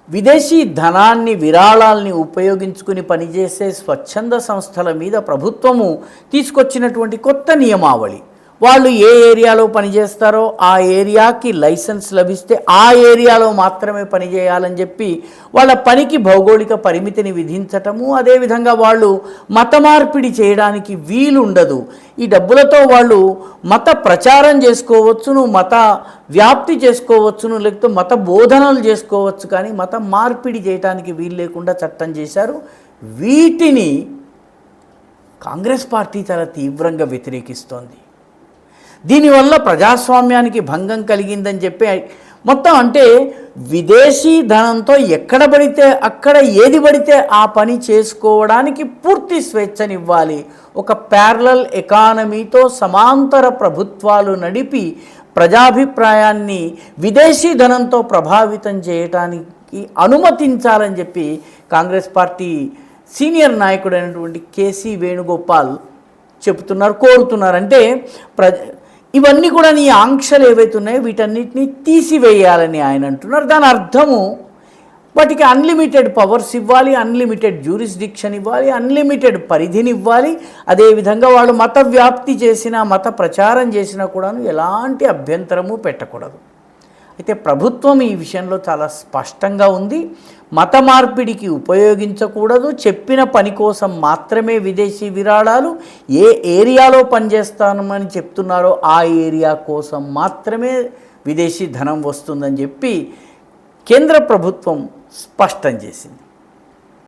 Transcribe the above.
విదేశీ ధనాన్ని విరాళాల్ని ఉపయోగించుకుని పనిచేసే స్వచ్ఛంద సంస్థల మీద ప్రభుత్వము తీసుకొచ్చినటువంటి కొత్త నియమావళి. వాళ్ళు ఏ ఏరియాలో పనిచేస్తారో ఆ ఏరియాకి లైసెన్స్ లభిస్తే ఆ ఏరియాలో మాత్రమే పనిచేయాలని చెప్పి వాళ్ళ పనికి భౌగోళిక పరిమితిని విధించటము, అదేవిధంగా వాళ్ళు మత మార్పిడి చేయడానికి వీలుండదు. ఈ డబ్బులతో వాళ్ళు మత ప్రచారం చేసుకోవచ్చును, మత వ్యాప్తి చేసుకోవచ్చును, లేకపోతే మత బోధనలు చేసుకోవచ్చు, కానీ మత మార్పిడి చేయడానికి వీలు లేకుండా చట్టం చేశారు. వీటిని కాంగ్రెస్ పార్టీ చాలా తీవ్రంగా వ్యతిరేకిస్తోంది. దీనివల్ల ప్రజాస్వామ్యానికి భంగం కలిగిందని చెప్పి మొత్తం అంటే విదేశీ ధనంతో ఎక్కడ పడితే అక్కడ ఏది పడితే ఆ పని చేసుకోవడానికి పూర్తి స్వేచ్ఛనివ్వాలి. ఒక ప్యారలల్ ఎకానమీతో సమాంతర ప్రభుత్వాలు నడిపి ప్రజాభిప్రాయాన్ని విదేశీ ధనంతో ప్రభావితం చేయటానికి అనుమతించాలని చెప్పి కాంగ్రెస్ పార్టీ సీనియర్ నాయకుడైనటువంటి కేసీ వేణుగోపాల్ చెబుతున్నారు, కోరుతున్నారు. అంటే ఇవన్నీ కూడా నీ ఆంక్షలు ఏవైతే ఉన్నాయో వీటన్నిటిని తీసివేయాలని ఆయన అంటున్నారు. దాని అర్థము వాటికి అన్లిమిటెడ్ పవర్స్ ఇవ్వాలి, అన్లిమిటెడ్ జ్యూరిస్డిక్షన్ ఇవ్వాలి, అన్లిమిటెడ్ పరిధిని ఇవ్వాలి. అదేవిధంగా వాళ్ళు మత వ్యాప్తి చేసినా మత ప్రచారం చేసినా కూడాను ఎలాంటి అభ్యంతరము పెట్టకూడదు. అయితే ప్రభుత్వం ఈ విషయంలో చాలా స్పష్టంగా ఉంది. మత మార్పిడికి ఉపయోగించకూడదు, చెప్పిన పని కోసం మాత్రమే విదేశీ విరాళాలు, ఏ ఏరియాలో పనిచేస్తామని చెప్తున్నారో ఆ ఏరియా కోసం మాత్రమే విదేశీ ధనం వస్తుందని చెప్పి కేంద్ర ప్రభుత్వం స్పష్టం చేసింది.